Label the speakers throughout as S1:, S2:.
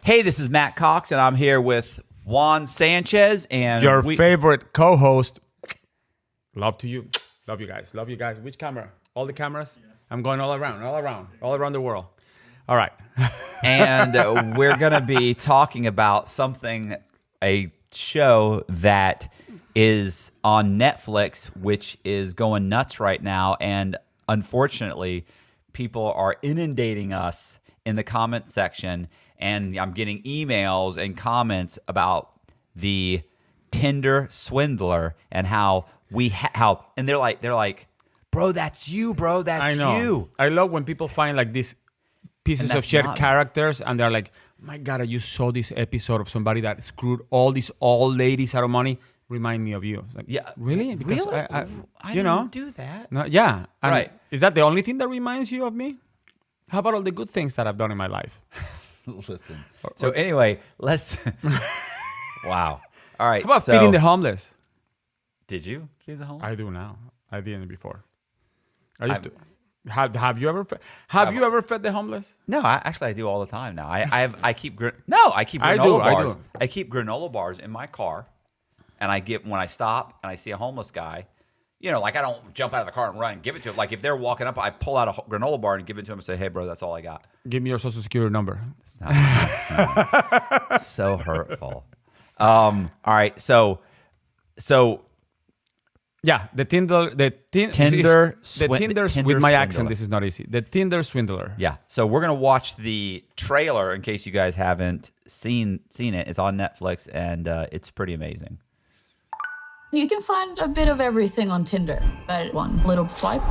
S1: Hey, this is Matt Cox, and I'm here with Juan Sanchez and
S2: your favorite co-host. Love you guys. Which camera? All the cameras? Yeah. I'm going all around the world. All right.
S1: And we're going to be talking about a show that is on Netflix, which is going nuts right now. And unfortunately, people are inundating us in the comment section. And I'm getting emails and comments about the Tinder Swindler and how and they're like, bro, that's you, bro, that's
S2: I know.
S1: you.
S2: I love when people find like these pieces of shared characters and they're like, my God, you saw this episode of somebody that screwed all these old ladies out of money. Remind me of you. It's like,
S1: yeah,
S2: really? Because
S1: really? I didn't do that.
S2: No, yeah. And
S1: right.
S2: Is that the only thing that reminds you of me? How about all the good things that I've done in my life?
S1: Listen. So anyway, let's. Wow. All right.
S2: How about feeding the homeless?
S1: Did you feed the homeless?
S2: I do now. I didn't before. I used to. Have you ever fed the homeless?
S1: No, I do all the time now. I keep granola bars. I keep granola bars in my car, and when I stop and I see a homeless guy. You know, like I don't jump out of the car and run and give it to him. Like if they're walking up, I pull out a granola bar and give it to him and say, "Hey, bro, that's all I got."
S2: Give me your social security number.
S1: It's not so hurtful. All right, so
S2: yeah, the Tinder with my accent. This is not easy. The Tinder Swindler.
S1: Yeah, so we're gonna watch the trailer in case you guys haven't seen it. It's on Netflix and it's pretty amazing.
S3: You can find a bit of everything on Tinder, but one little swipe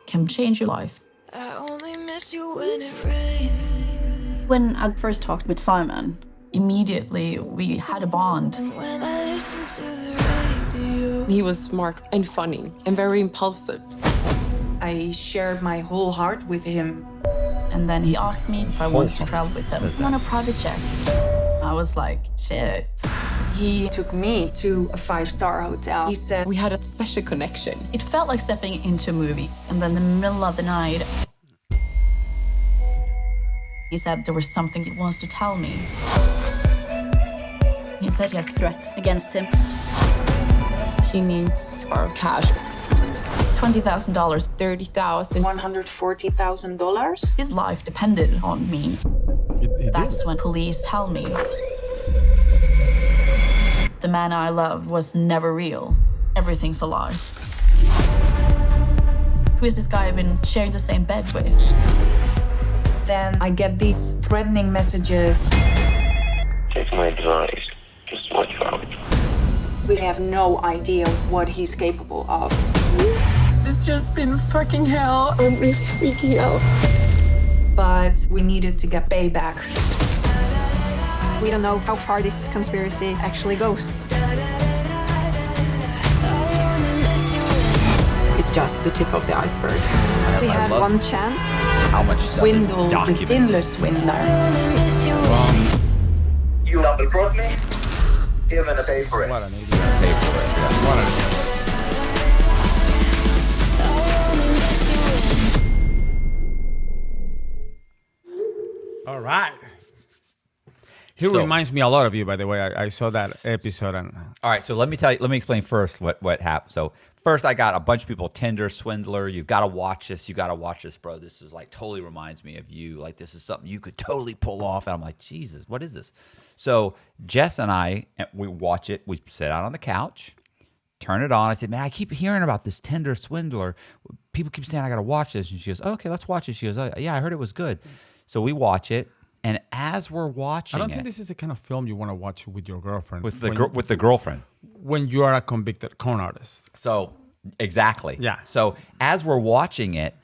S3: can change your life.
S4: I only miss you when it rains.
S3: When I first talked with Simon, immediately we had a bond.
S4: And when I listen to the radio,
S5: he was smart and funny and very impulsive.
S6: I shared my whole heart with him.
S3: And then he asked me if I wanted to travel with him on a private jet. I was like, shit.
S6: He took me to a 5-star hotel. He said
S5: we had a special connection.
S3: It felt like stepping into a movie. And then in the middle of the night, he said there was something he wants to tell me. He said he has threats against him.
S5: He needs our cash.
S3: $20,000.
S5: $30,000.
S6: $140,000.
S3: His life depended on me. That's when police tell me the man I loved was never real. Everything's a lie. Who is this guy I've been sharing the same bed with?
S6: Then I get these threatening messages.
S7: Take my advice. Just watch out.
S6: We have no idea what he's capable of. It's just been fucking hell.
S5: I'm really freaking out.
S6: But we needed to get payback.
S8: We don't know how far this conspiracy actually goes.
S5: It's just the tip of the iceberg.
S8: We had one chance.
S1: How much
S6: Swindle the Tinder Swindler.
S9: You double-crossed me? You're gonna pay for it.
S2: What an idiot. Pay for it. Yeah. What an idiot. All right. He reminds me a lot of you, by the way. I saw that episode. And
S1: all right, so let me explain first what happened. So first, I got a bunch of people, Tinder Swindler. You've got to watch this. You got to watch this, bro. This is like totally reminds me of you. Like this is something you could totally pull off. And I'm like, Jesus, what is this? So Jess and I, we watch it. We sit out on the couch, turn it on. I said, man, I keep hearing about this Tinder Swindler. People keep saying I got to watch this. And she goes, oh, okay, let's watch it. She goes, oh, yeah, I heard it was good. So we watch it. And as we're watching
S2: I don't think this is the kind of film you want to watch with your girlfriend.
S1: With the girlfriend.
S2: When you are a convicted con artist.
S1: So, exactly.
S2: Yeah.
S1: So, as we're watching it,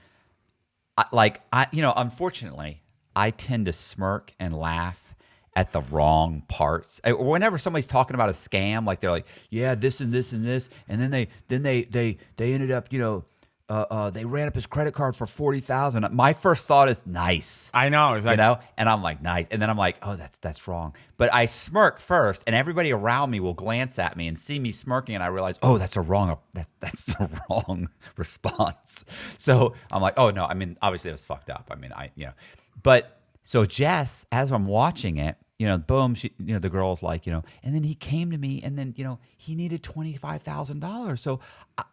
S1: unfortunately, I tend to smirk and laugh at the wrong parts. Whenever somebody's talking about a scam, like they're like, yeah, this and this and this. And then they ended up, they ran up his credit card for $40,000. My first thought is nice.
S2: I know, it's like,
S1: and I'm like nice, and then I'm like, oh, that's wrong. But I smirk first, and everybody around me will glance at me and see me smirking, and I realize, oh, that's the wrong response. So I'm like, oh no, I mean, obviously it was fucked up. I mean, but So Jess, as I'm watching it, boom, the girl's like, and then he came to me, and then, he needed $25,000. So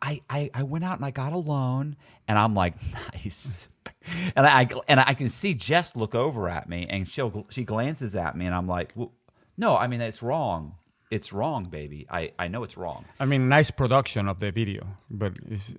S1: I went out and I got a loan, and I'm like, nice. And I can see Jess look over at me, and she glances at me, and I'm like, well, no, I mean, it's wrong. It's wrong, baby. I know it's wrong.
S2: I mean, nice production of the video, but it's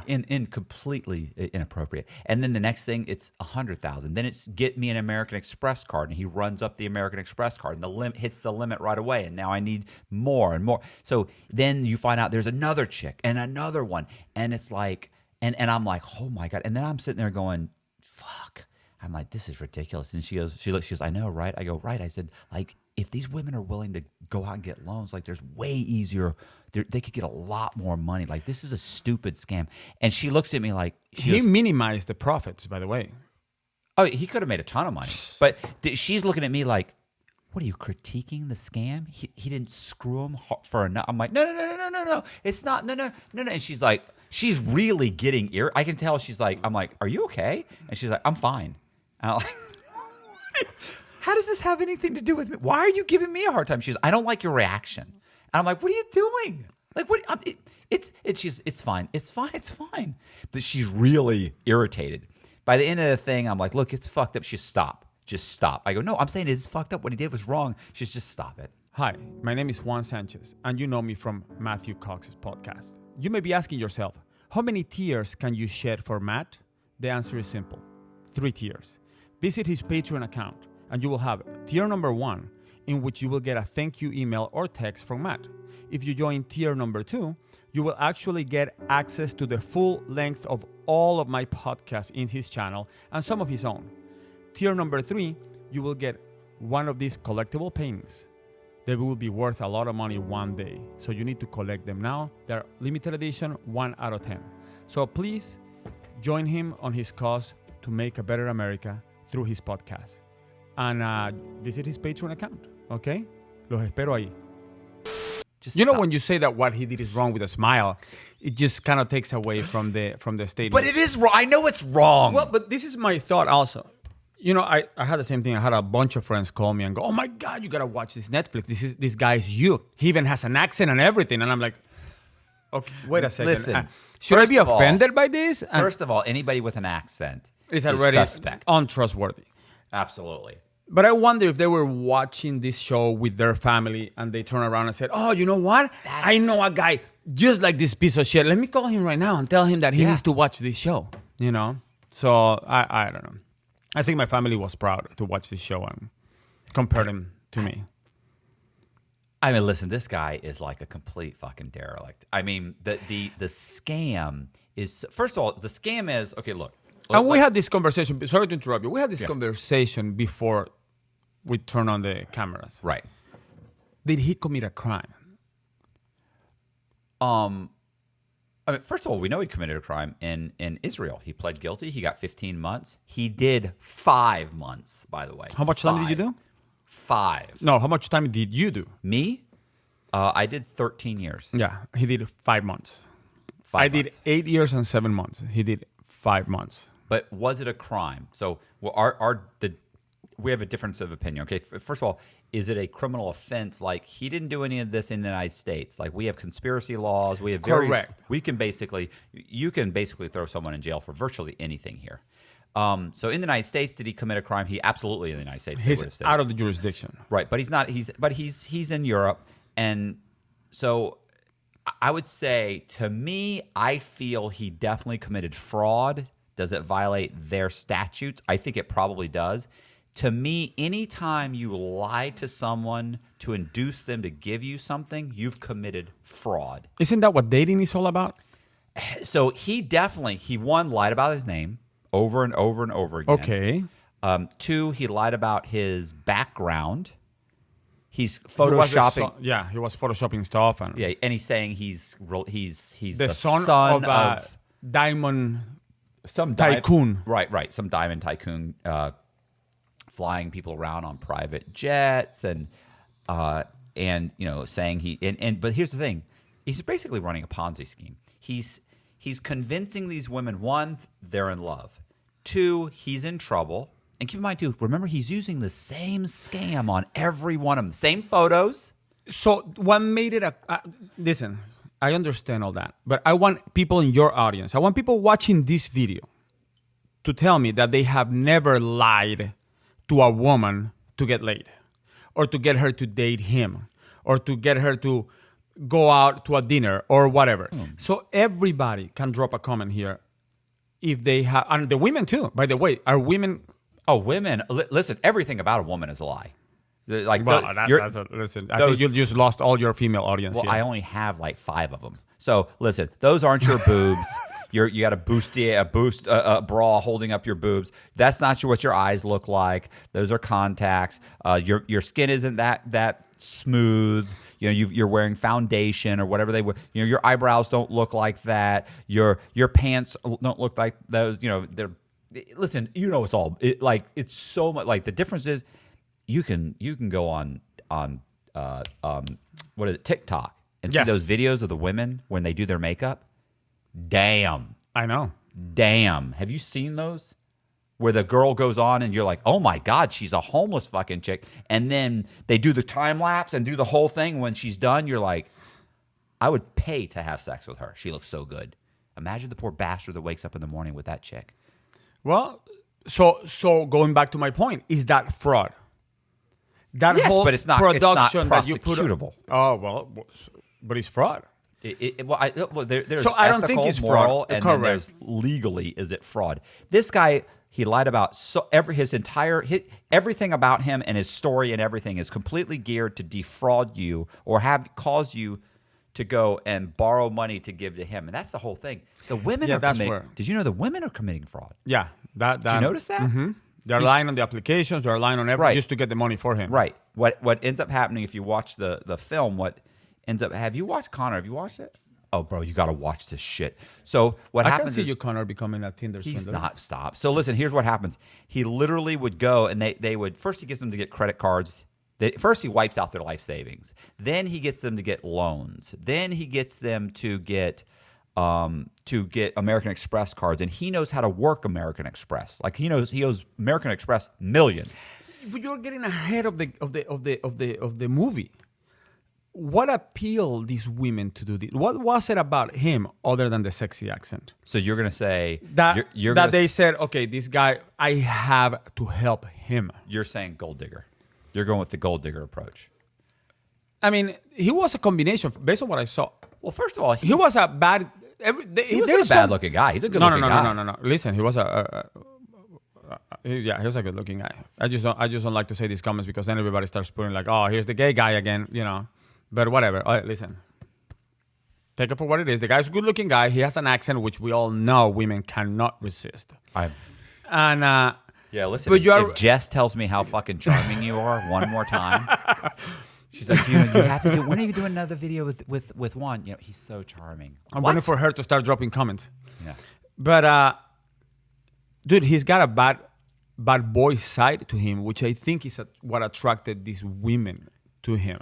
S1: in completely inappropriate. And then the next thing, it's $100,000. Then it's get me an American Express card, and he runs up the American Express card, and the limit hits the limit right away. And now I need more and more. So then you find out there's another chick and another one, and it's like, and I'm like, oh my God. And then I'm sitting there going, fuck. I'm like, this is ridiculous. And she goes, I know, right? I go, right. I said, like, if these women are willing to go out and get loans, like, there's way easier. They could get a lot more money. Like, this is a stupid scam. And she looks at me like,
S2: he minimized the profits, by the way.
S1: Oh, he could have made a ton of money. But she's looking at me like, what are you critiquing the scam? He didn't screw him for enough. I'm like, no. It's not, no. And she's like, she's really getting I can tell she's like, I'm like, are you okay? And she's like, I'm fine. And I'm like, how does this have anything to do with me? Why are you giving me a hard time? She goes, I don't like your reaction. And I'm like, what are you doing? Like, what? It's fine. It's fine. But she's really irritated. By the end of the thing, I'm like, look, it's fucked up. She's just stop. I go, no, I'm saying it's fucked up. What he did was wrong. She's just stop it.
S2: Hi, my name is Juan Sanchez, and you know me from Matthew Cox's podcast. You may be asking yourself, how many tears can you shed for Matt? The answer is simple. 3 tiers. Visit his Patreon account, and you will have tier number 1, in which you will get a thank you email or text from Matt. If you join tier number 2, you will actually get access to the full length of all of my podcasts in his channel and some of his own. Tier number 3, you will get one of these collectible paintings. They will be worth a lot of money one day, so you need to collect them now. They're limited edition, 1 out of 10. So please join him on his cause to make a better America through his podcast. And visit his Patreon account, okay? Los espero ahí. When you say that what he did is wrong with a smile, it just kind of takes away from the statement.
S1: But it is wrong. I know it's wrong.
S2: Well, but this is my thought also. I had the same thing. I had a bunch of friends call me and go, oh my God, you got to watch this Netflix. This guy's you. He even has an accent and everything. And I'm like, okay, wait a second.
S1: Listen.
S2: Should I be offended by this?
S1: First of all, anybody with an accent
S2: is already
S1: suspect.
S2: Untrustworthy.
S1: Absolutely.
S2: But I wonder if they were watching this show with their family and they turn around and said, oh, you know what? I know a guy just like this piece of shit. Let me call him right now and tell him that he needs to watch this show. So I don't know. I think my family was proud to watch this show and compare him to me.
S1: I mean, listen, this guy is like a complete fucking derelict. I mean, the scam is, first of all, the scam is, okay, look.
S2: And we had this conversation, sorry to interrupt you. We had this conversation before we turned on the cameras.
S1: Right.
S2: Did he commit a crime?
S1: I mean, first of all, we know he committed a crime in Israel. He pled guilty. He got 15 months. He did 5 months, by the way.
S2: How much time did you do?
S1: 5.
S2: No, how much time did you do?
S1: Me? I did 13 years.
S2: Yeah, he did 5 months. I did 8 years and 7 months. He did 5 months.
S1: But was it a crime? So we have a difference of opinion. Okay, first of all, is it a criminal offense? Like, he didn't do any of this in the United States. Like, we have conspiracy laws. We have
S2: correct.
S1: You can basically throw someone in jail for virtually anything here. So in the United States, did he commit a crime? He absolutely in the United States.
S2: He's out of the jurisdiction.
S1: Right, but he's not. He's in Europe, and so I would say, to me, I feel he definitely committed fraud. Does it violate their statutes? I think it probably does. To me, anytime you lie to someone to induce them to give you something, you've committed fraud.
S2: Isn't that what dating is all about?
S1: So he lied about his name over and over and over again.
S2: Okay.
S1: 2, he lied about his background. He's photoshopping.
S2: He was photoshopping stuff. And
S1: he's saying he's
S2: the son of diamond tycoon.
S1: Right. Some diamond tycoon flying people around on private jets and saying but here's the thing. He's basically running a Ponzi scheme. He's convincing these women, 1, they're in love. 2, he's in trouble And keep in mind, too, remember, he's using the same scam on every one of them. Same photos.
S2: So what made it listen, I understand all that, but I want people in your audience, I want people watching this video to tell me that they have never lied to a woman to get laid, or to get her to date him, or to get her to go out to a dinner or whatever. So everybody can drop a comment here if they have, and the women too, by the way. Are women...
S1: Oh, women! Listen, everything about a woman is a lie. Like,
S2: listen, I think you just lost all your female audience.
S1: Well,
S2: here.
S1: I only have like 5 of them. So listen, those aren't your boobs. You got a bra holding up your boobs. That's not what your eyes look like. Those are contacts. Your skin isn't that smooth. You're wearing foundation or whatever they wear. Your eyebrows don't look like that. Your pants don't look like those. They're. Listen, it's all it's so much. Like, the difference is you can go on what is it, TikTok, and see those videos of the women when they do their makeup. Damn.
S2: I know.
S1: Damn. Have you seen those? Where the girl goes on and you're like, oh my God, she's a homeless fucking chick. And then they do the time lapse and do the whole thing. When she's done, you're like, I would pay to have sex with her. She looks so good. Imagine the poor bastard that wakes up in the morning with that chick.
S2: Well, so going back to my point, is that fraud? That whole
S1: but it's not
S2: production
S1: that
S2: you put.
S1: prosecutable.
S2: Oh well, but it's fraud.
S1: There's
S2: so I don't think it's
S1: moral,
S2: fraud.
S1: And then there's legally, is it fraud? This guy, he lied about everything about him, and his story and everything is completely geared to defraud you or cause you to go and borrow money to give to him, and that's the whole thing. The women are committing. Did you know the women are committing fraud?
S2: Yeah,
S1: Did you notice that?
S2: Mm-hmm. They're lying on the applications. They're lying on everything just to get the money for him.
S1: Right. What ends up happening if you watch the film? Have you watched Connor? Have you watched it? Oh, bro, you got to watch this shit. So what happens?
S2: I can see you, Connor, becoming a Tinder
S1: He's
S2: Swindler.
S1: not. Stop. So listen, here's what happens. He literally would go, and they would first. He gets them to get credit cards. First, he wipes out their life savings. Then he gets them to get loans. Then he gets them to get American Express cards, and he knows how to work American Express. Like, he owes American Express millions.
S2: But you're getting ahead of the movie. What appealed these women to do this? What was it about him other than the sexy accent?
S1: So you're gonna say
S2: that they said, okay, this guy, I have to help him.
S1: You're saying gold digger. You're going with the gold digger approach.
S2: I mean, he was a combination based on what I saw.
S1: Well, first of all,
S2: he was a bad.
S1: He was a bad-looking guy. He's a good-looking guy.
S2: No. Listen, he was he was a good-looking guy. I just don't like to say these comments because then everybody starts putting like, oh, here's the gay guy again, But whatever. All right, listen. Take it for what it is. The guy's a good-looking guy. He has an accent which we all know women cannot resist.
S1: Yeah, listen, if Jess tells me how fucking charming you are one more time, she's like, you have to do, when are you doing another video with Juan? He's so charming.
S2: I'm waiting for her to start dropping comments.
S1: Yeah.
S2: But, dude, he's got a bad boy side to him, which I think is what attracted these women to him.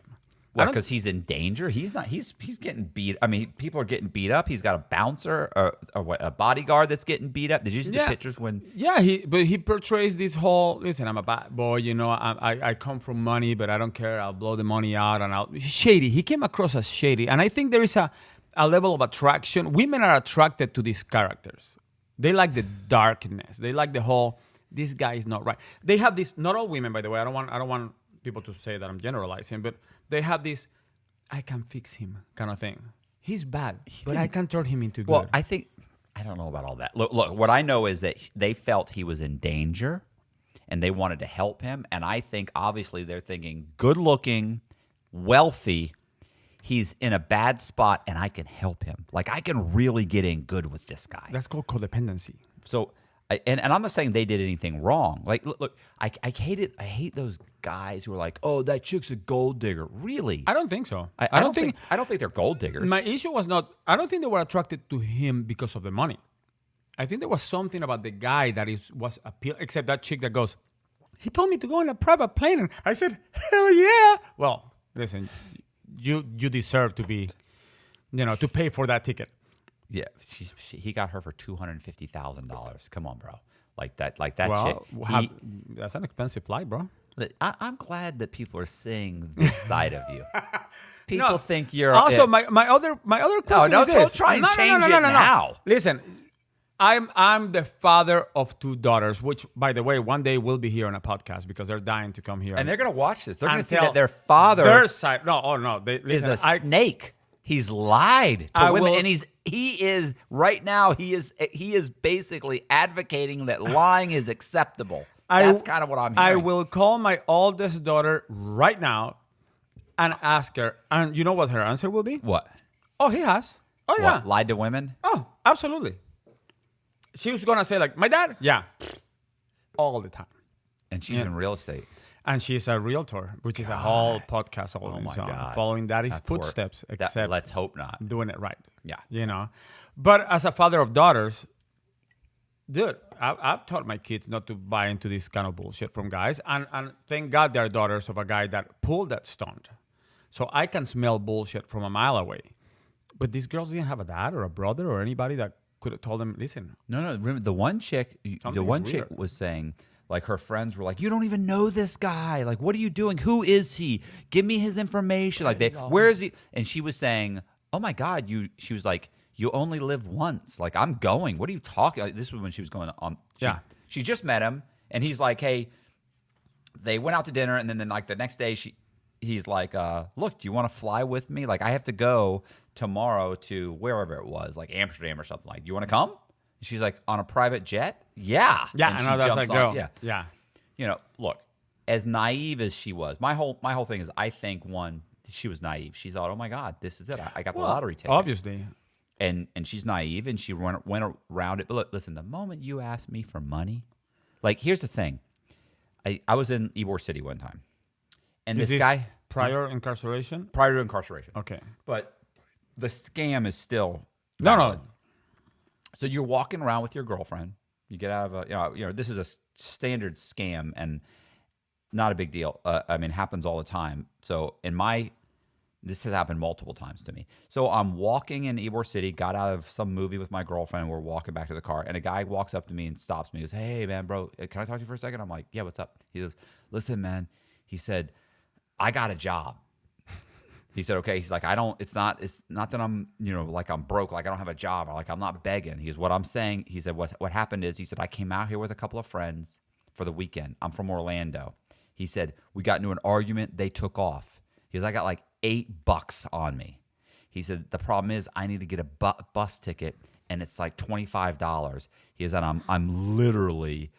S1: Because he's in danger? He's not. He's getting beat. I mean, people are getting beat up. He's got a bouncer or a bodyguard that's getting beat up. Did you see the pictures when?
S2: Yeah, he portrays this whole. Listen, I'm a bad boy. I come from money, but I don't care. I'll blow the money out, and shady. He came across as shady, and I think there is a level of attraction. Women are attracted to these characters. They like the darkness. They like the whole. This guy is not right. They have this. Not all women, by the way. I don't want people to say that I'm generalizing, but they have this, I can fix him kind of thing. He's bad, but I can turn him into good.
S1: Well, I don't know about all that. Look, what I know is that they felt he was in danger, and they wanted to help him. And I think, obviously, they're thinking, good-looking, wealthy, he's in a bad spot, and I can help him. Like, I can really get in good with this guy.
S2: That's called codependency.
S1: So... And I'm not saying they did anything wrong. Like, look, I hate it. I hate those guys who are like, "Oh, that chick's a gold digger." Really?
S2: I don't think so.
S1: I don't think they're gold diggers.
S2: My issue was not. I don't think they were attracted to him because of the money. I think there was something about the guy that was appeal. Except that chick that goes, "He told me to go on a private plane," and I said, "Hell yeah!" Well, listen, you deserve to be, to pay for that ticket.
S1: Yeah, he got her for $250,000. Come on, bro. like that
S2: Well,
S1: chick.
S2: that's an expensive flight, bro.
S1: I'm glad that people are seeing this side of you. People think you're
S2: Also, my other question is this.
S1: don't try and change it now.
S2: Listen, I'm the father of 2 daughters, which, by the way, one day will be here on a podcast because they're dying to come here.
S1: And they're gonna watch this. They're gonna
S2: and
S1: see
S2: tell
S1: that their father
S2: their side. No.
S1: is a snake. He's lied to women, and he is right now. He is basically advocating that lying is acceptable. That's kind of what I'm hearing.
S2: I will call my oldest daughter right now and ask her, and you know what her answer will be?
S1: What?
S2: Oh, he has. Oh, yeah.
S1: What, lied to women?
S2: Oh, absolutely. She was going to say, like, my dad? Yeah. All the time.
S1: And she's in real estate.
S2: And she's a realtor, which is a whole podcast all on its own.
S1: God.
S2: Following daddy's
S1: That's
S2: footsteps, except
S1: let's hope not.
S2: doing it right.
S1: Yeah.
S2: You know? But as a father of daughters, dude, I've taught my kids not to buy into this kind of bullshit from guys. And thank God they're daughters of a guy that pulled that stunt. So I can smell bullshit from a mile away. But these girls didn't have a dad or a brother or anybody that could have told them, listen.
S1: No. Remember, the one chick was saying, like, her friends were like, you don't even know this guy. Like, what are you doing? Who is he? Give me his information. Like, where is he? And she was saying, oh my God, she was like, you only live once. Like, I'm going. What are you talking? Like, this was when she was going on. She just met him, and he's like, hey, they went out to dinner, and then like the next day, he's like, look, do you want to fly with me? Like, I have to go tomorrow to wherever it was, like Amsterdam or something. Like, you want to come? And she's like, on a private jet? Yeah.
S2: Yeah, I know, that's like, girl.
S1: Yeah. You know, look, as naive as she was, my whole thing is, I think, one, she was naive. She thought, oh my God, this is it. I got the lottery ticket.
S2: Obviously.
S1: And she's naive, and she went around it. But look, listen, the moment you ask me for money, like, here's the thing. I was in Ybor City one time. And this guy...
S2: Prior to incarceration?
S1: Okay. But the scam is still...
S2: No.
S1: So you're walking around with your girlfriend. You get out of a... this is a standard scam and not a big deal. I mean, it happens all the time. So this has happened multiple times to me. So I'm walking in Ybor City, got out of some movie with my girlfriend, and we're walking back to the car, and a guy walks up to me and stops me. He goes, hey, man, bro, can I talk to you for a second? I'm like, yeah, what's up? He goes, listen, man. He said, I got a job. He said, okay. He's like, it's not that I'm, like I'm broke, like I don't have a job, or like I'm not begging. He's what I'm saying. He said, what happened is, he said, I came out here with a couple of friends for the weekend. I'm from Orlando. He said, we got into an argument. They took off. He goes, I got like $8 on me. He said, the problem is I need to get a bus ticket, and it's like $25. He said, I'm literally,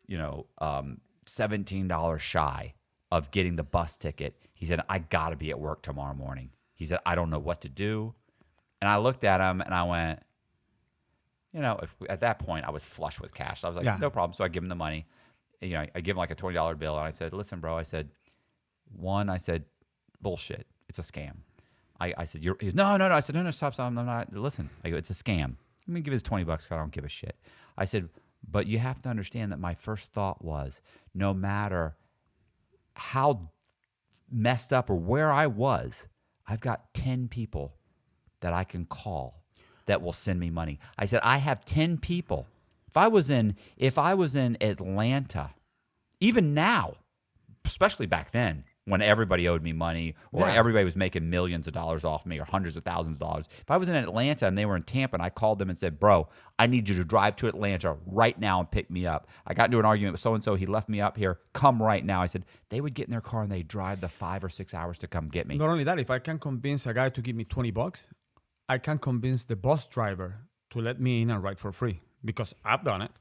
S1: $17 shy of getting the bus ticket. He said, I got to be at work tomorrow morning. He said, I don't know what to do. And I looked at him and I went, at that point I was flush with cash. So I was like, no problem. So I give him the money. I give him like a $20 bill. And I said, listen, bro, I said, bullshit. It's a scam. I said, he goes, no. I said, no, stop. I'm not. Listen, I go, it's a scam. Let me give his $20. I don't give a shit. I said, but you have to understand that my first thought was, no matter how messed up or where I was, I've got 10 people that I can call that will send me money. I said, I have 10 people. If I was in Atlanta, even now, especially back then, when everybody owed me money or everybody was making millions of dollars off me or hundreds of thousands of dollars. If I was in Atlanta and they were in Tampa and I called them and said, bro, I need you to drive to Atlanta right now and pick me up. I got into an argument with so-and-so. He left me up here. Come right now. I said, they would get in their car and they'd drive the 5 or 6 hours to come get me.
S2: Not only that, if I can convince a guy to give me $20, I can convince the bus driver to let me in and ride for free because I've done it.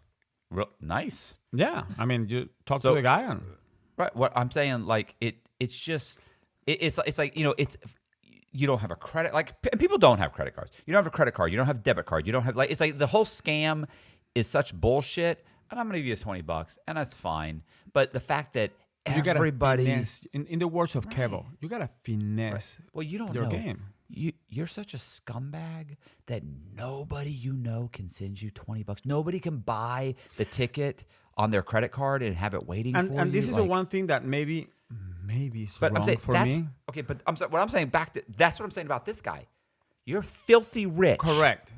S1: Real nice.
S2: Yeah. I mean, you talk to the guy and...
S1: Right. What I'm saying, like, it's like, you don't have a credit, like, people don't have credit cards. You don't have a credit card. You don't have a debit card. You don't have, like, it's like the whole scam is such bullshit. And I'm going to give you $20 and that's fine. But the fact that everybody,
S2: you gotta finesse, in the words of Kevo, you got to finesse
S1: well, you don't
S2: your
S1: know.
S2: game.
S1: You're such a scumbag that nobody can send you $20. Nobody can buy the ticket on their credit card and have it waiting for you.
S2: And this is the one thing that maybe is wrong for me.
S1: Okay, but what I'm saying that's what I'm saying about this guy. You're filthy rich.
S2: Correct.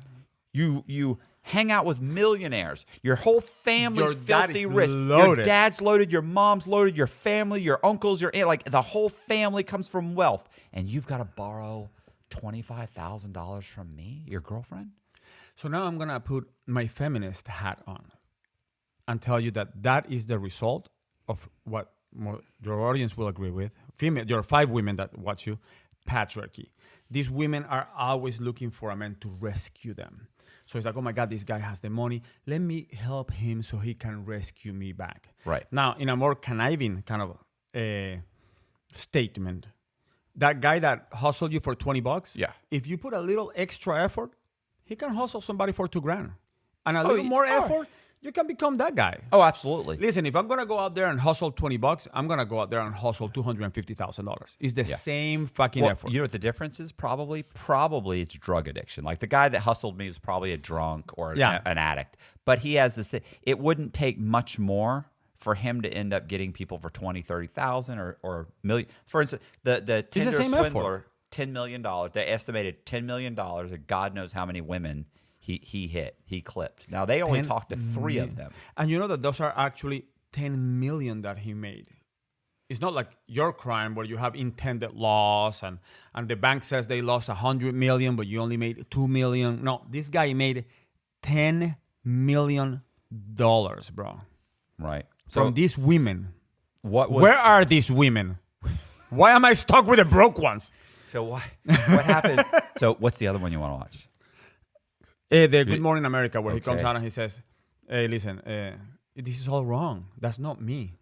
S1: You hang out with millionaires. Your whole family's
S2: Your dad
S1: filthy
S2: is
S1: rich.
S2: loaded.
S1: Your dad's loaded, your mom's loaded, your family, your uncles, your aunt, like the whole family comes from wealth. And you've got to borrow $25,000 from me, your girlfriend?
S2: So now I'm going to put my feminist hat on and tell you that is the result of what your audience will agree with. There are 5 women that watch you. Patriarchy. These women are always looking for a man to rescue them. So it's like, oh my God, this guy has the money. Let me help him so he can rescue me back.
S1: Right.
S2: Now, in a more conniving kind of statement, that guy that hustled you for $20,
S1: yeah,
S2: if you put a little extra effort, he can hustle somebody for $2,000. And a little more effort, you can become that guy.
S1: Oh, absolutely.
S2: Listen, if I'm going to go out there and hustle $20, I'm going to go out there and hustle $250,000. It's the same fucking effort.
S1: You know what the difference is? Probably it's drug addiction. Like the guy that hustled me was probably a drunk or an addict. But he has this, it wouldn't take much more for him to end up getting people for 20, 30,000 or million. For instance, the Tinder Swindler, $10 million. They estimated $10 million, and God knows how many women he clipped. Now, they only talked to 3 of them.
S2: And you know that those are actually 10 million that he made. It's not like your crime where you have intended loss and the bank says they lost 100 million, but you only made 2 million. No, this guy made $10 million, bro.
S1: Right.
S2: From these women.
S1: Where
S2: are these women? Why am I stuck with the broke ones?
S1: So what happened? So what's the other one you want to watch?
S2: The Good Morning America, where he comes out and he says, hey, listen, this is all wrong. That's not me.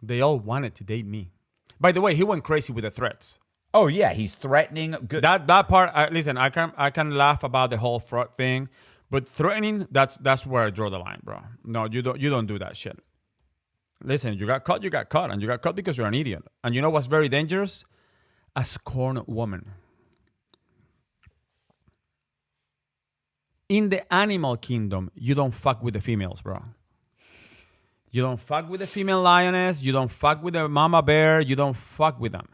S2: They all wanted to date me. By the way, he went crazy with the threats.
S1: Oh, yeah. He's threatening. Good.
S2: That part, listen, I can laugh about the whole fraud thing, but threatening, that's where I draw the line, bro. No, you don't do that shit. Listen, you got caught, and you got caught because you're an idiot. And you know what's very dangerous? A scorned woman. In the animal kingdom, you don't fuck with the females, bro. You don't fuck with the female lioness. You don't fuck with the mama bear. You don't fuck with them.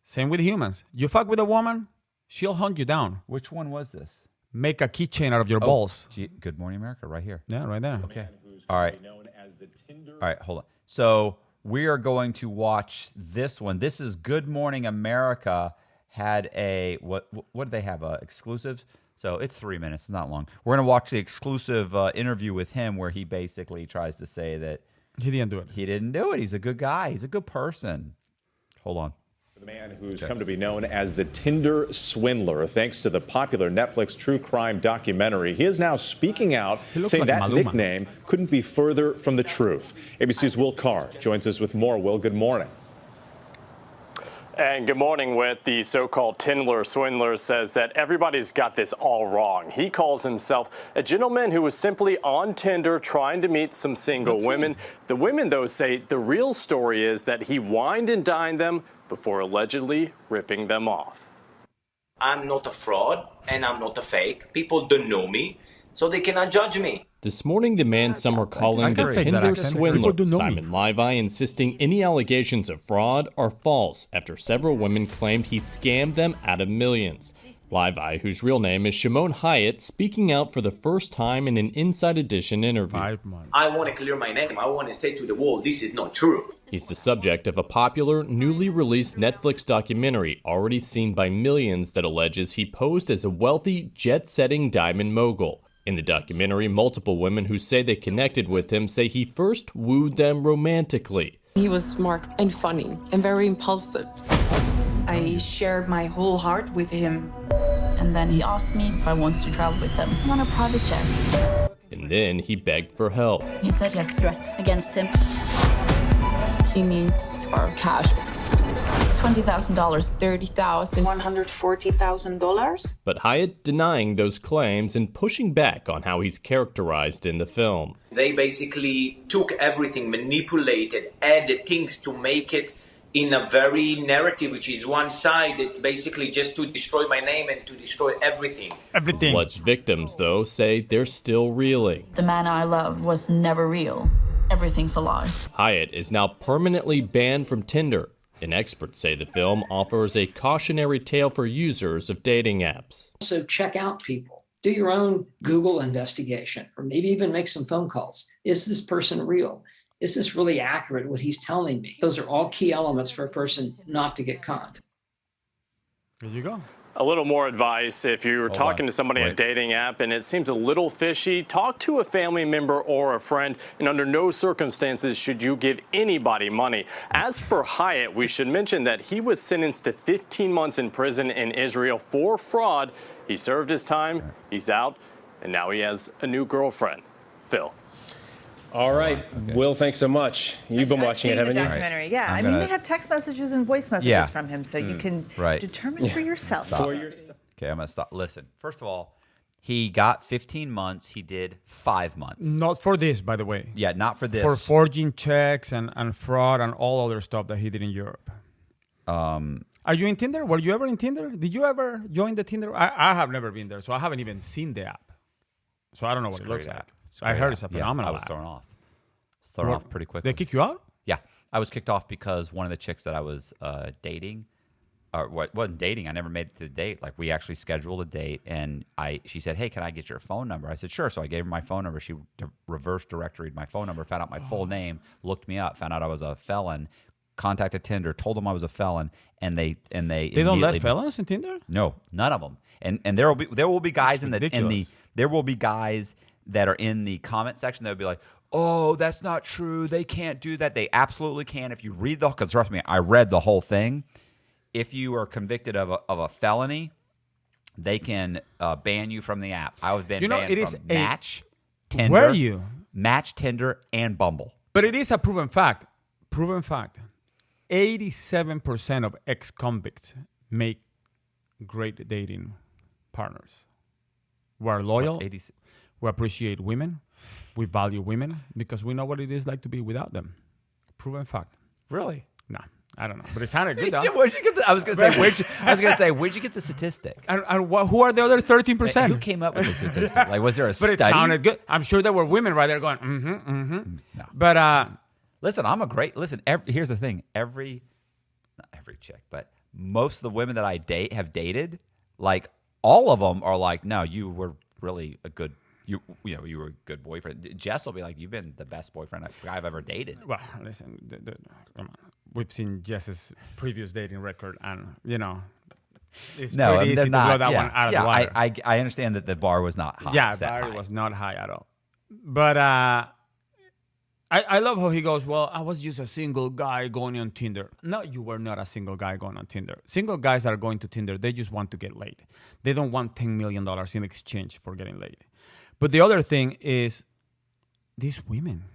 S2: Same with humans. You fuck with a woman, she'll hunt you down.
S1: Which one was this?
S2: Make a keychain out of your balls.
S1: Good Morning America, right here.
S2: Yeah, right there.
S1: Okay. All right. All right, hold on. So we are going to watch this one. This is Good Morning America had a, what did they have, exclusives? So it's 3 minutes, it's not long. We're going to watch the exclusive interview with him where he basically tries to say that
S2: he didn't do it.
S1: He didn't do it. He's a good guy. He's a good person. Hold on.
S10: The man who's come to be known as the Tinder Swindler, thanks to the popular Netflix true crime documentary. He is now speaking out, saying
S2: like
S10: that
S2: Maluma.
S10: nickname couldn't be further from the truth. ABC's Will Carr joins us with more. Will, good morning.
S11: And good morning. With the so-called Tinder Swindler says that everybody's got this all wrong. He calls himself a gentleman who was simply on Tinder trying to meet some single women. The women, though, say the real story is that he wined and dined them before allegedly ripping them off.
S12: I'm not a fraud and I'm not a fake. People don't know me, so they cannot judge me.
S13: This morning, the man some are calling the Tinder Swindler, Simon Levi, insisting any allegations of fraud are false after several women claimed he scammed them out of millions. Levi, whose real name is Shimon Hayut, speaking out for the first time in an Inside Edition interview.
S12: I want to clear my name. I want to say to the world, this is not true.
S13: He's the subject of a popular, newly released Netflix documentary already seen by millions that alleges he posed as a wealthy, jet-setting diamond mogul. In the documentary, multiple women who say they connected with him say he first wooed them romantically.
S5: He was smart and funny and very impulsive.
S6: I shared my whole heart with him.
S3: And then he asked me if I wanted to travel with him on a private jet.
S13: And then he begged for help.
S3: He said he has threats against him.
S5: He needs our cash. $20,000, $30,000,
S6: $140,000.
S13: But Hayut denying those claims and pushing back on how he's characterized in the film.
S12: They basically took everything, manipulated, added things to make it in a very narrative, which is one-sided, basically just to destroy my name and to destroy everything.
S13: Alleged victims, though, say they're still reeling.
S3: The man I loved was never real. Everything's a lie.
S13: Hayut is now permanently banned from Tinder, and experts say the film offers a cautionary tale for users of dating apps.
S14: So check out people do your own Google investigation, or maybe even make some phone calls. Is this person real? Is this really accurate, what he's telling me? Those are all key elements for a person not to get conned.
S2: There you go.
S11: A little more advice. If you're talking to somebody on a dating app and it seems a little fishy, talk to a family member or a friend, and under no circumstances should you give anybody money. As for Hayut, we should mention that he was sentenced to 15 months in prison in Israel for fraud. He served his time, he's out, and now he has a new girlfriend. Phil.
S15: All right. Okay. Will, thanks so much. You've been watching it, haven't you?
S16: Documentary. Yeah. I mean, they have text messages and voice messages from him, so you can determine for yourself.
S1: Okay, I'm going to stop. Listen, first of all, he got 15 months. He did 5 months.
S2: Not for this, by the way.
S1: Yeah, not for this.
S2: For forging checks and fraud and all other stuff that he did in Europe. Are you in Tinder? Were you ever in Tinder? Did you ever join the Tinder? I have never been there, so I haven't even seen the app. So I don't know what it looks like. I heard it's a phenomenal
S1: I was thrown off. Thrown off pretty quickly.
S2: They kick you out?
S1: Yeah. I was kicked off because one of the chicks that I was dating, or wasn't dating, I never made it to the date. Like, we actually scheduled a date, and she said, hey, can I get your phone number? I said, sure. So I gave her my phone number. She reverse directoried my phone number, found out my full name, looked me up, found out I was a felon, contacted Tinder, told them I was a felon, and they
S2: don't let felons in Tinder?
S1: No, none of them. And there will be guys there will be guys that are in the comment section that would be like, oh, that's not true. They can't do that. They absolutely can. If you read because trust me, I read the whole thing. If you are convicted of a felony, they can ban you from the app. I was banned from Match, Tinder.
S2: Where are you?
S1: Match, Tinder, and Bumble.
S2: But it is a proven fact. 87% of ex-convicts make great dating partners. We're loyal. We appreciate women. We value women because we know what it is like to be without them. Proven fact.
S1: Really?
S2: No, I don't know. But it sounded good, though.
S1: Where'd you get I was going to say, where'd you get the statistic?
S2: And who are the other 13%?
S1: Who came up with the statistic? Like, was there a study?
S2: But it sounded good. I'm sure there were women right there going,
S1: No.
S2: But
S1: listen, here's the thing. Not every chick, but most of the women that I have dated, like, all of them are like, no, you were really a good. You were a good boyfriend. Jess will be like, you've been the best boyfriend I've ever dated.
S2: Well, listen, we've seen Jess's previous dating record, and it's pretty easy to blow that one out of the water.
S1: I understand that the bar was not high.
S2: Yeah, the bar was not high at all. But I love how he goes, well, I was just a single guy going on Tinder. No, you were not a single guy going on Tinder. Single guys that are going to Tinder, they just want to get laid. They don't want $10 million in exchange for getting laid. But the other thing is, these women,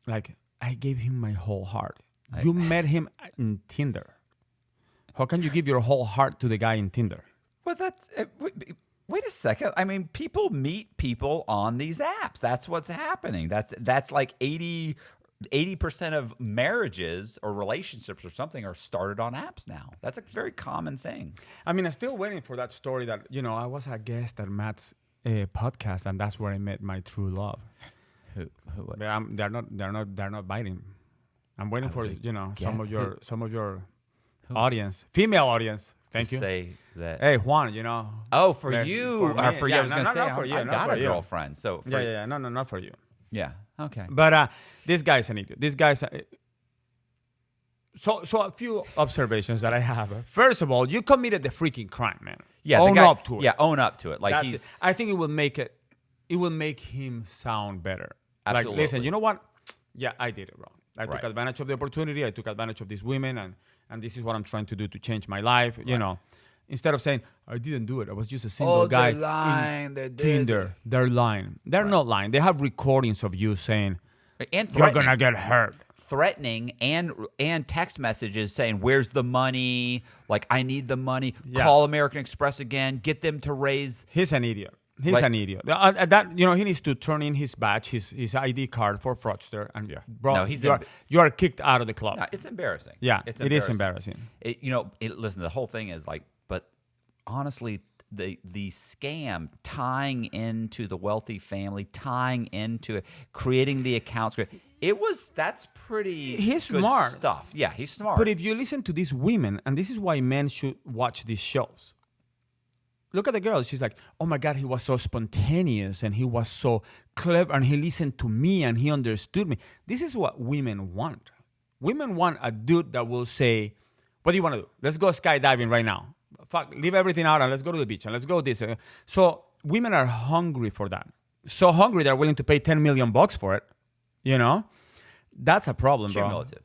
S2: like, I gave him my whole heart. You met him in Tinder. How can you give your whole heart to the guy in Tinder?
S1: Well, that's... Wait a second. I mean, people meet people on these apps. That's what's happening. That's like 80% of marriages or relationships or something are started on apps now. That's a very common thing.
S2: I mean, I'm still waiting for that story that, I was a guest at Matt's podcast, and that's where I met my true love.
S1: Who?
S2: They're not biting. I'm waiting for some of your audience, female audience. Thank you.
S1: Say that.
S2: Hey, Juan,
S1: Oh, for you.
S2: For
S1: for you. I was going to say,
S2: for you,
S1: I got a girlfriend. So
S2: No, not for you.
S1: Yeah. Okay.
S2: But this guy's an idiot. This guy's... So a few observations that I have. First of all, you committed the freaking crime, man.
S1: Yeah,
S2: own up to it.
S1: Yeah, own up to it. Like
S2: I think it will make him sound better.
S1: Absolutely.
S2: Like, listen, you know what? Yeah, I did it wrong. I took advantage of the opportunity. I took advantage of these women, and this is what I'm trying to do to change my life. Right. Instead of saying I didn't do it, I was just a single guy.
S1: They're lying. They did.
S2: Tinder. They're lying. They're not lying. They have recordings of you saying, "You're gonna get hurt."
S1: Threatening and text messages saying, where's the money? Like, I need the money. Yeah. Call American Express again. Get them to raise.
S2: He's an idiot. An idiot. He needs to turn in his badge, his ID card for fraudster. And bro, you are kicked out of the club.
S1: No, it's embarrassing.
S2: Yeah, it is embarrassing.
S1: Listen, the whole thing is like, but honestly, the scam tying into the wealthy family, tying into it, creating the accounts. That's pretty
S2: He's
S1: good
S2: smart
S1: stuff. Yeah, he's smart.
S2: But if you listen to these women, and this is why men should watch these shows. look at the girl. She's like, oh my God, he was so spontaneous and he was so clever and he listened to me and he understood me. This is what women want. Women want a dude that will say, what do you want to do? Let's go skydiving right now. Fuck, leave everything out and let's go to the beach and let's go this. So women are hungry for that. So hungry they're willing to pay $10 million for it. You know? That's a problem, bro.
S1: Cumulative.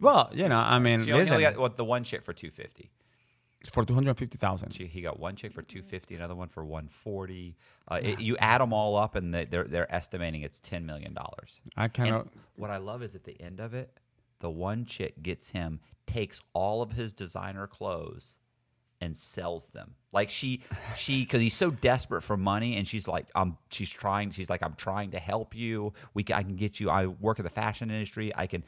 S2: Well, you know, I mean,
S1: she only got the one chick for $250.
S2: For $250,000.
S1: He got one chick for $250, another one for $140. You add them all up, and they're estimating it's $10 million.
S2: I cannot.
S1: What I love is at the end of it, the one chick takes all of his designer clothes and sells them. Like she, because he's so desperate for money, and she's like, I'm trying to help you. I can get you. I work in the fashion industry. I can,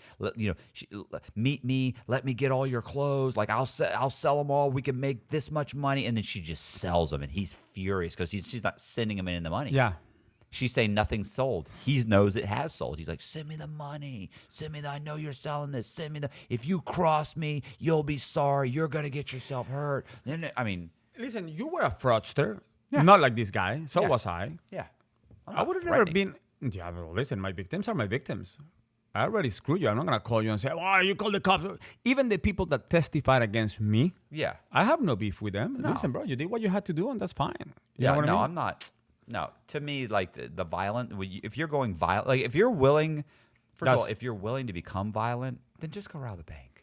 S1: meet me. Let me get all your clothes. Like I'll sell them all. We can make this much money, and then she just sells them, and he's furious because she's not sending him any of the money.
S2: Yeah.
S1: She's saying nothing's sold. He knows it has sold. He's like, send me the money. Send me I know you're selling this. Send me if you cross me, you'll be sorry. You're going to get yourself hurt. Then, I mean.
S2: Listen, you were a fraudster. Yeah. Not like this guy. So was I.
S1: Yeah.
S2: I would have never been. Yeah, but listen, my victims are my victims. I already screwed you. I'm not going to call you and say, oh, you called the cops. Even the people that testified against me.
S1: Yeah.
S2: I have no beef with them. No. Listen, bro, you did what you had to do, and that's fine. You know what I mean?
S1: I'm not. No, to me, like the violent. If you're going violent, like if you're willing, first of all, if you're willing to become violent, then just go rob a bank.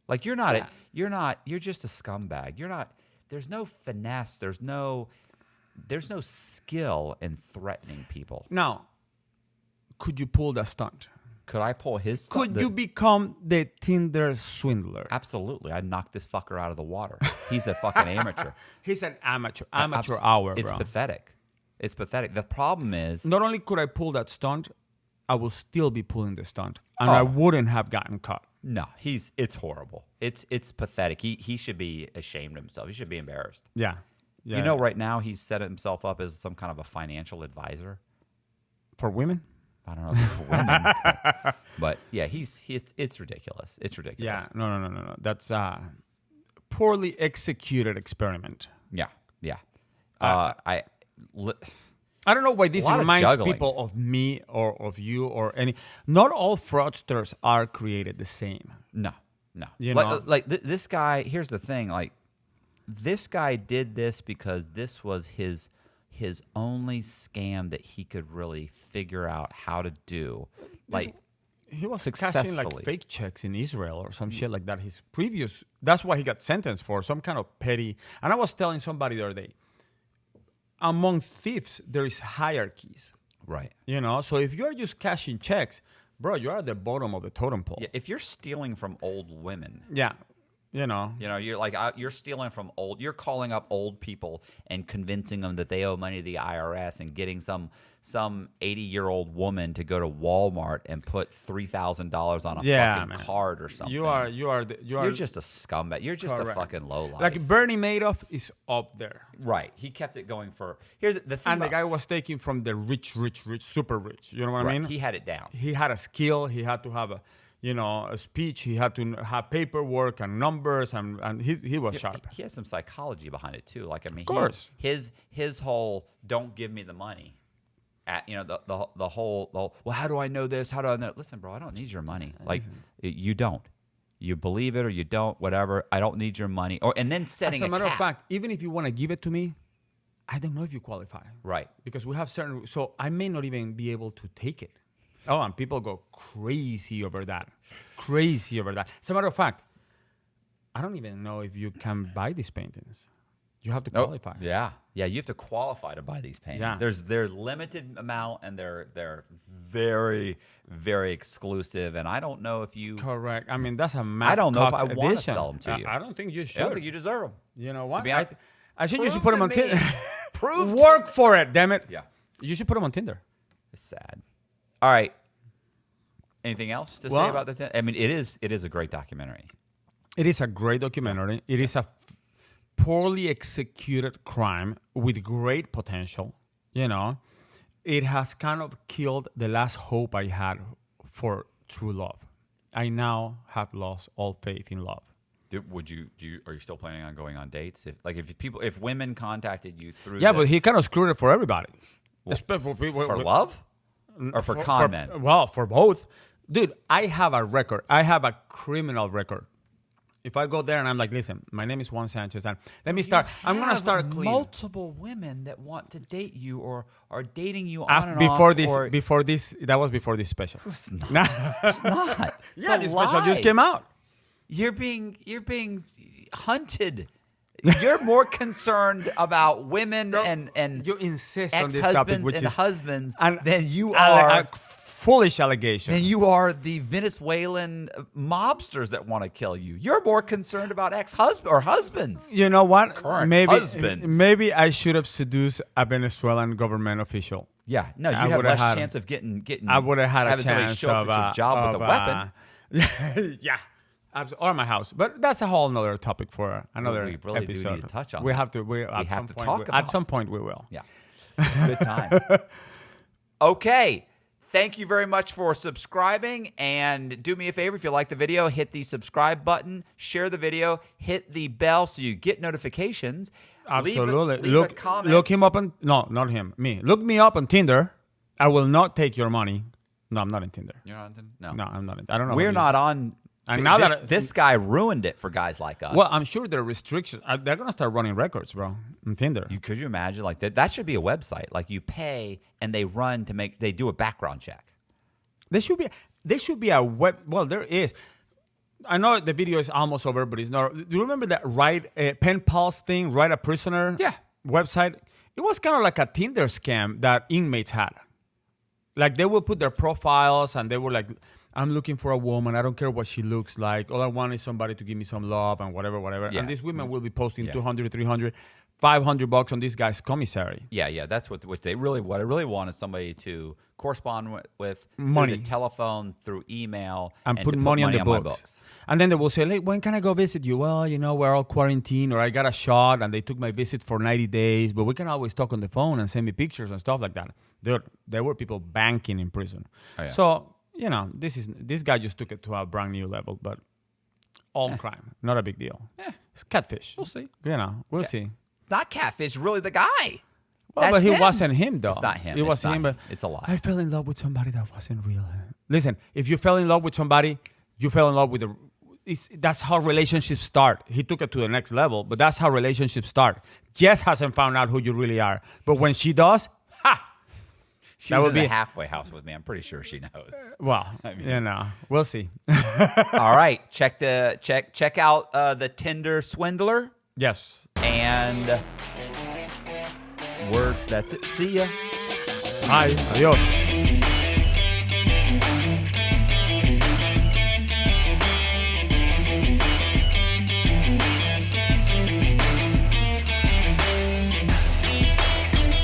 S1: Like you're not. You're just a scumbag. You're not. There's no finesse. There's no skill in threatening people.
S2: Now, could you pull that stunt?
S1: Could I pull his stunt?
S2: Could you become the Tinder swindler?
S1: Absolutely. I'd knock this fucker out of the water. He's a fucking amateur.
S2: He's an amateur. Amateur hour, bro.
S1: It's pathetic. It's pathetic. The problem is,
S2: not only could I pull that stunt, I will still be pulling the stunt, and I wouldn't have gotten caught.
S1: No, it's horrible. It's pathetic. He should be ashamed of himself. He should be embarrassed.
S2: Yeah.
S1: You know, right now he's set himself up as some kind of a financial advisor
S2: for women.
S1: I don't know if it's for women, but yeah, it's ridiculous. It's ridiculous.
S2: Yeah. No. That's a poorly executed experiment.
S1: Yeah.
S2: I don't know why this reminds people of me or of you or any. Not all fraudsters are created the same.
S1: No.
S2: You know?
S1: This guy. Here's the thing. Like, this guy did this because this was his only scam that he could really figure out how to do. Like,
S2: he was cashing like fake checks in Israel or some shit like that. That's why he got sentenced for some kind of petty. And I was telling somebody the other day, among thieves, there is hierarchies.
S1: Right.
S2: You know, so if you're just cashing checks, bro, you're at the bottom of the totem pole.
S1: Yeah, if you're stealing from old women.
S2: Yeah. You know,
S1: you're like, you're stealing from you're calling up old people and convincing them that they owe money to the IRS and getting some 80-year-old woman to go to Walmart and put $3,000 on a fucking card or something.
S2: You're
S1: just a scumbag. You're just a fucking lowlife.
S2: Like Bernie Madoff is up there.
S1: Right. He kept it going for. Here's the thing.
S2: And the guy was taking from the rich, super rich. You know what I mean?
S1: He had it down.
S2: He had a skill. He had to have a speech. He had to have paperwork and numbers, and he was sharp.
S1: He has some psychology behind it too. Like, I mean,
S2: of course,
S1: his whole "don't give me the money," the whole well, how do I know this? How do I know? Listen, bro, I don't need your money. Like, you don't. You believe it or you don't. Whatever. I don't need your money. And then setting.
S2: As a matter of fact, even if you want to give it to me, I don't know if you qualify.
S1: Right.
S2: Because we have certain. So I may not even be able to take it. Oh, and people go crazy over that. As a matter of fact, I don't even know if you can buy these paintings. You have to qualify.
S1: Yeah, you have to qualify to buy these paintings.
S2: Yeah.
S1: There's limited amount, and they're very, very exclusive. And I don't know if you
S2: correct. I mean, that's a
S1: I don't know if I want to sell them to you.
S2: I don't think you should.
S1: I don't think you deserve them.
S2: You know what?
S1: To be honest,
S2: I think you should put them on Tinder.
S1: Work
S2: for it, damn it.
S1: Yeah,
S2: you should put them on Tinder.
S1: It's sad. All right. Anything else to say about the? I mean, it is a great documentary.
S2: It is a great documentary. It is a poorly executed crime with great potential. You know, it has kind of killed the last hope I had for true love. I now have lost all faith in love.
S1: Are you still planning on going on dates? If women contacted you through
S2: but he kind of screwed it for everybody.
S1: For love? Or for con men?
S2: For both. Dude, I have a record. I have a criminal record. If I go there and I'm like, listen, my name is Juan Sanchez, and let me start. I'm going to start clean.
S1: Multiple women that want to date you or are dating you
S2: Before this, that was before this special.
S1: It's not. It's not.
S2: Yeah, this special just came out.
S1: You're being hunted. You're more concerned about women and
S2: you insist on this topic, which
S1: and
S2: is
S1: husbands
S2: and
S1: than you are
S2: foolish allegation.
S1: Than you are the Venezuelan mobsters that want to kill you. You're more concerned about husbands.
S2: You know what?
S1: Current husbands.
S2: Maybe I should have seduced a Venezuelan government official.
S1: Yeah, no, you have less chance of getting.
S2: I would have had a chance
S1: show up at your job with a weapon.
S2: Yeah. Or my house, but that's a whole other topic for another
S1: we really
S2: episode.
S1: Do need to touch on.
S2: We have to.
S1: We have to talk about.
S2: At some point, we will.
S1: Yeah, good time. Okay, thank you very much for subscribing, and do me a favor if you like the video, hit the subscribe button, share the video, hit the bell so you get notifications.
S2: Absolutely.
S1: Leave a comment.
S2: Look him up on not him, me. Look me up on Tinder. I will not take your money. No, I'm not in Tinder.
S1: You're not on Tinder?
S2: No, I'm not. I don't know.
S1: We're not on.
S2: And now
S1: this guy ruined it for guys like us.
S2: Well, I'm sure there are restrictions. They're gonna start running records, bro, on Tinder.
S1: Could you imagine like that? That should be a website. Like you pay and they do a background check.
S2: There should be a web. Well, there is. I know the video is almost over, but it's not. Do you remember that pen pals thing? Write a prisoner.
S1: Yeah.
S2: Website. It was kind of like a Tinder scam that inmates had. Like they would put their profiles and they were like, I'm looking for a woman. I don't care what she looks like. All I want is somebody to give me some love and whatever.
S1: Yeah.
S2: And these women will be posting 200, 300, $500 on this guy's commissary.
S1: Yeah. That's what I really want is somebody to correspond with
S2: money,
S1: through the telephone, through email,
S2: and put money on the books. And then they will say, when can I go visit you? Well, we're all quarantined, or I got a shot and they took my visit for 90 days, but we can always talk on the phone and send me pictures and stuff like that. There were people banking in prison.
S1: Oh, yeah.
S2: So, this guy just took it to a brand new level, but all crime, not a big deal.
S1: Yeah.
S2: It's catfish.
S1: We'll see.
S2: We'll see.
S1: Not catfish, really the guy.
S2: Well, but he wasn't him, though.
S1: It's not him.
S2: It was him, but
S1: it's a lie.
S2: I fell in love with somebody that wasn't real. Listen, if you fell in love with somebody, you fell in love with that's how relationships start. He took it to the next level, but that's how relationships start. Jess hasn't found out who you really are, but when she does,
S1: She was in the halfway house with me. I'm pretty sure she knows.
S2: Well, we'll see.
S1: All right, check out the Tinder Swindler.
S2: Yes,
S1: and that's it. See ya.
S2: Bye. Adios.